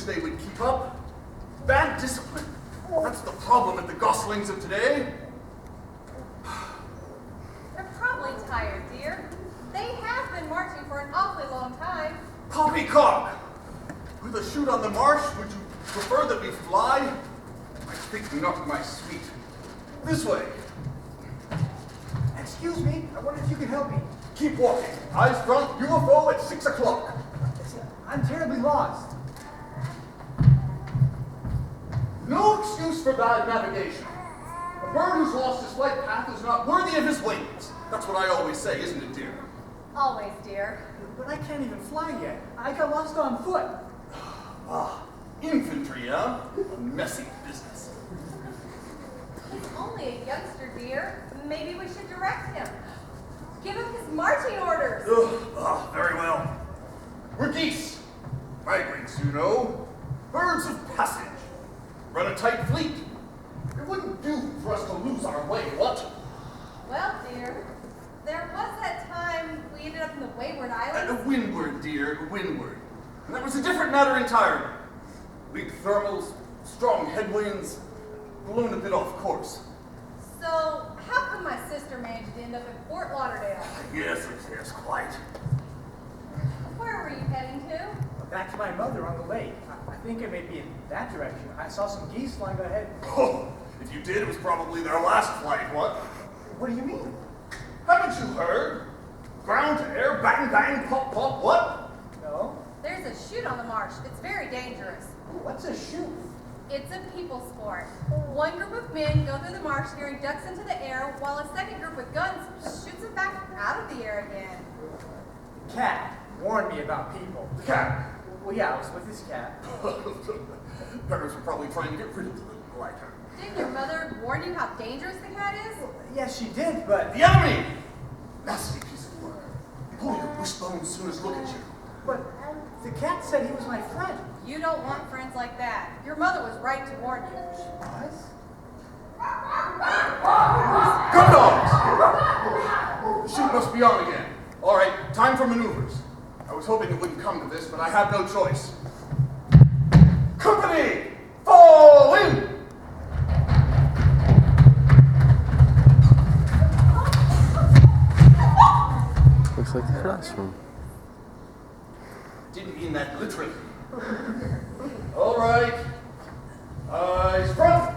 they would keep up. Bad discipline. That's the problem with the goslings of today. They're probably tired, dear. They have been marching for an awfully long time. Poppycock! With a shoot on the marsh, would you prefer that we fly? I think not, my sweet. This way. Excuse me, I wonder if you can help me. Keep walking. Eyes front, UFO at 6 o'clock. I'm terribly lost. No excuse for bad navigation. A bird who's lost his flight path is not worthy of his wings. That's what I always say, isn't it, dear? Always, dear. But I can't even fly yet. I got lost on foot. Infantry, huh? A messy business. He's only a youngster, dear. Maybe we should direct him. Give him his marching orders. Very well. We're geese. Migrants, you know. Birds of passage. Run a tight fleet. It wouldn't do for us to lose our way, what? Well, dear, there was that time we ended up in the Wayward Islands. Windward, dear, windward. And that was a different matter entirely. Weak thermals, strong headwinds, blown a bit off course. So, how come my sister managed to end up in Fort Lauderdale? Yes, quite. Where were you heading to? Back to my mother on the lake. I think it may be in that direction. I saw some geese flying ahead. Oh, if you did, it was probably their last flight, what? What do you mean? Haven't you heard? Ground to air, bang, bang, pop, pop, what? No. There's a shoot on the marsh. It's very dangerous. What's a shoot? It's a people sport. One group of men go through the marsh scaring ducks into the air, while a second group with guns shoots them back out of the air again. Cat warned me about people. The cat. Well, yeah, I was with this cat. Parents were probably trying to get rid of the little like her. Didn't your mother warn you how dangerous the cat is? Yes, she did, but... The enemy! Nasty piece of work. Pull your wishbone as soon as look at you. But the cat said he was my friend. You don't want friends like that. Your mother was right to warn you. She was? Good dogs! The shoot must be on again. All right, time for maneuvers. I was hoping it wouldn't come to this, but I have no choice. Company! Fall in! Looks like the classroom. Didn't mean that literally. All right. Eyes front.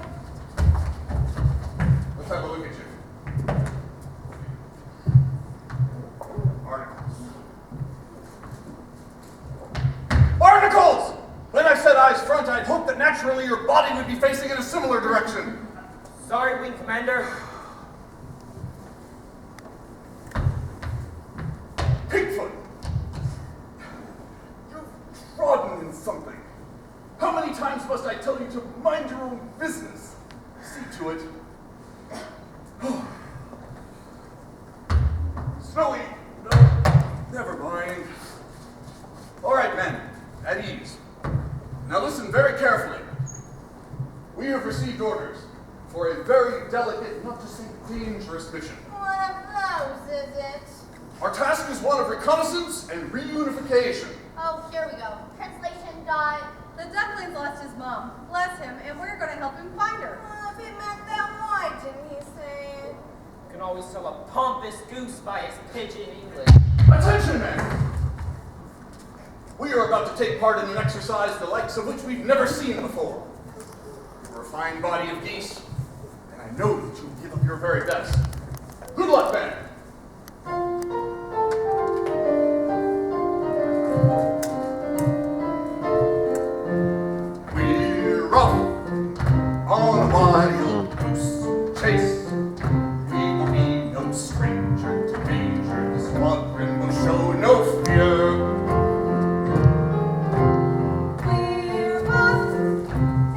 Let's have a look at you. Articles. Articles! When I said eyes front, I'd hoped that naturally your body would be facing in a similar direction. Sorry, Wing Commander. Pigfoot! You've trodden in something. How many times must I tell you to mind your own business? See to it. Snowy! No, never mind. All right, men, at ease. Now listen very carefully. We have received orders for a very delicate, not to say dangerous mission. One of those, is it? Our task is one of reconnaissance and reunification. Oh, here we go. Translation dot. The duckling lost his mom. Bless him, and we're going to help him find her. If he meant that, why didn't he say it? You can always tell a pompous goose by his pidgin English. Attention, men! We are about to take part in an exercise the likes of which we've never seen before. You're a fine body of geese, and I know that you'll give up your very best. Good luck, men! We're off on a wild goose chase. We will be no stranger to danger. The squadron will show no fear. We're off,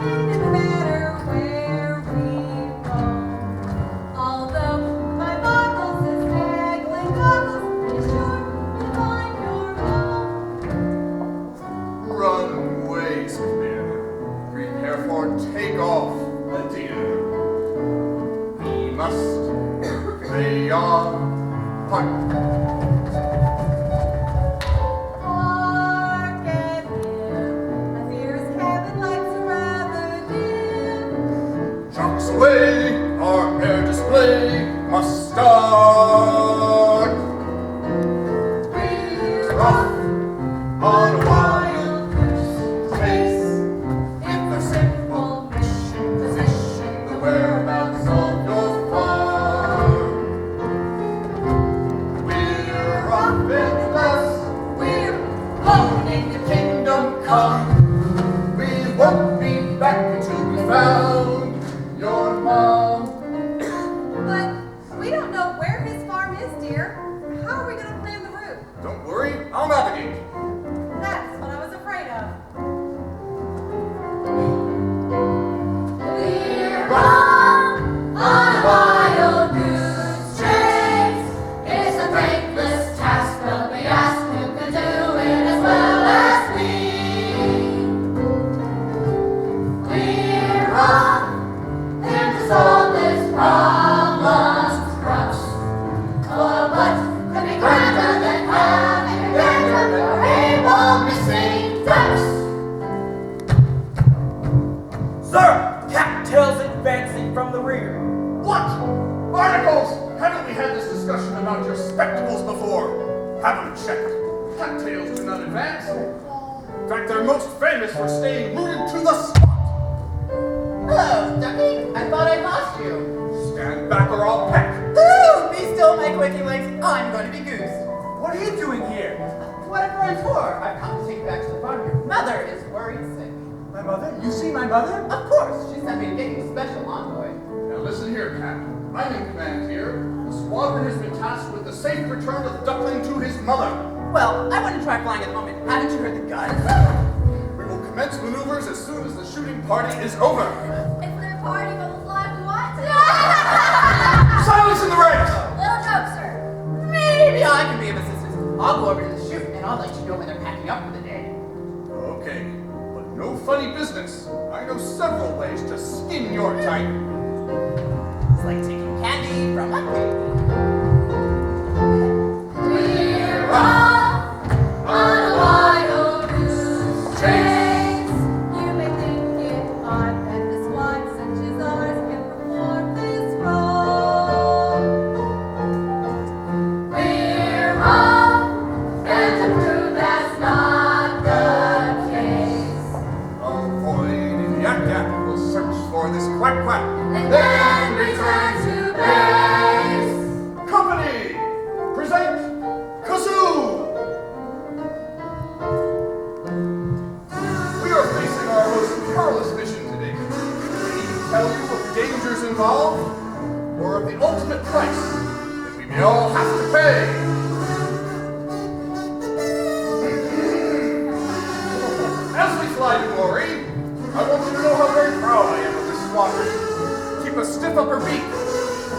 and no matter where we roam. Although my boggles is haggling goggles, be sure to find your home. Runways clear. Prepare for takeoff, dear. We must play our part. Hark and hear a fierce cat heads for staying rooted to the spot. Hello, Ducky. I thought I lost you. Stand back or I'll peck. Ooh, be still, my quaking legs. I'm going to be Goose. What are you doing here? Whatever I'm for, I've come to take you back to the farm. Your mother is worried sick. My mother? You see my mother? Of course, she sent me to get you a special envoy. Now listen here, Captain. I'm in command here. The squadron has been tasked with the safe return of Duckling to his mother. Well, I wouldn't try flying at the moment. Haven't you heard the guns? We will commence maneuvers as soon as the shooting party is over. If they're party, but we'll fly if we want to. Silence in the ranks! Little joke, sir. Maybe I can be of assistance. I'll go over to the chute and I'll let you know when they're packing up for the day. Okay, but no funny business. I know several ways to skin your type. It's like taking candy from a baby. We're off on a wild goose chase. You may think it odd that the squad such as ours can perform this role. We're off, and to prove that's not the case. Avoid yak yak will search for this quack quack. And then return to base. Company, present Kazoo! We are facing our most perilous mission today. We need to tell you of the dangers involved, or of the ultimate price that we may all have to pay. As we fly to glory, I want you to know how very proud I am of this squadron. Keep a stiff upper beak,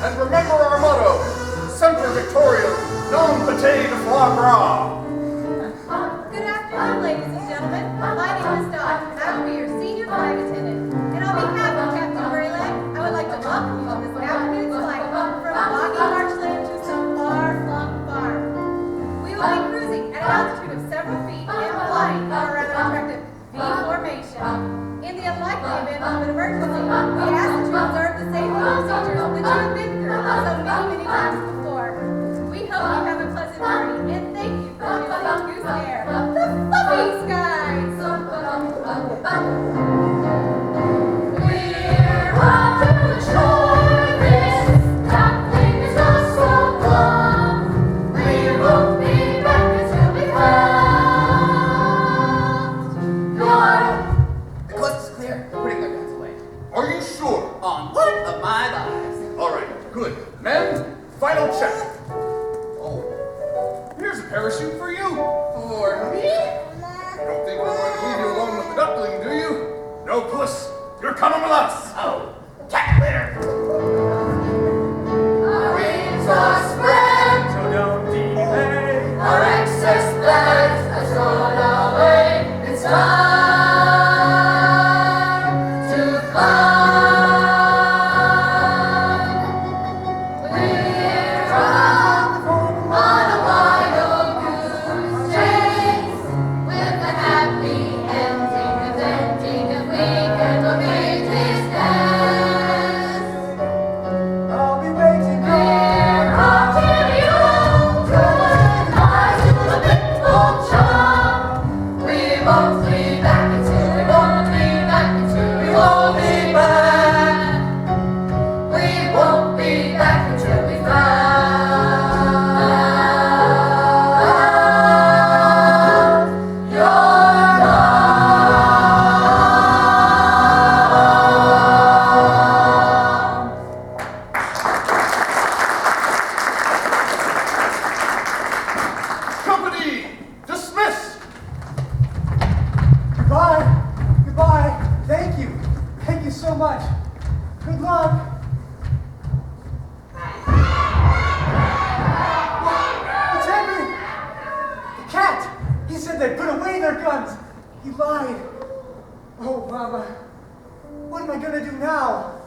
and remember our motto, Semper Victoriam, non pate de foie gras. Good afternoon, ladies and gentlemen. My name is Dot, and I will be your senior flight attendant. And on behalf of Captain Greylag, I would like to welcome you on this afternoon's flight from boggy marshland to some far-flung farm. We will be cruising at an altitude of several feet and flying in a rather attractive V formation. In the unlikely event of an emergency, we ask that you observe the safety procedures that you have been through so many times before. We hope you have a pleasant journey, and thank you for choosing Goose Air, the fluffy skies. We're off to the shore, this duckling is not so long. We won't be back until we found your... The coast is clear. They're putting their guns away. Are you sure? On one of my lives. All right, good. Men, final check. Oh, here's a parachute for you. For me? You don't think we're going to leave you alone with the duckling, do you? No, puss. You're coming with us. Oh, catch you later. Our wings are spread, So don't delay. our excess bags are thrown away. It's time to fly. We're off on a wild goose chase with a happy ending, inventing if we can locate his nest. I'll be waiting. We're off to the old goodbye to the big old chum. We won't be back until we won't be back until we won't be back. We won't be back until we found your love. Company, dismiss. Goodbye. Goodbye. Thank you. Thank you so much. Good luck. What's happening? The cat. He said they put away their guns. He lied. Oh, Mama. What am I gonna do now?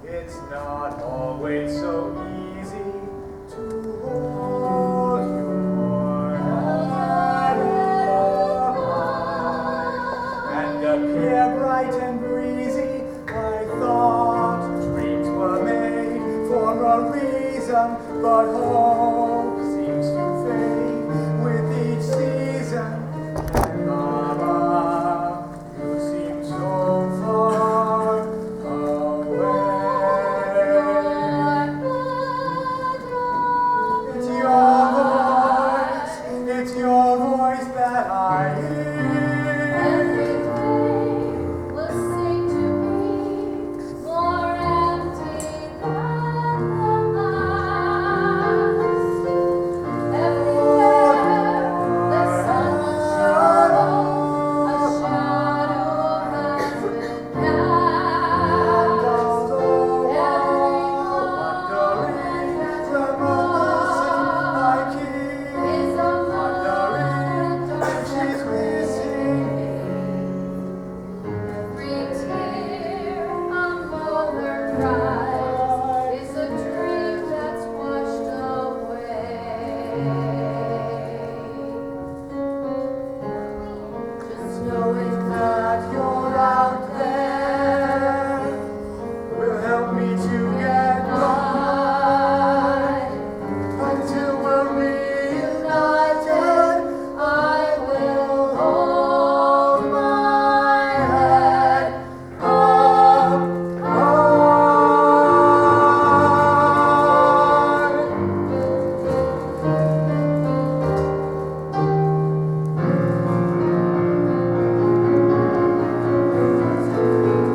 It's not always so easy to hold your head up high and appear bright and breezy. I thought dreams were made for a real tongue, but home.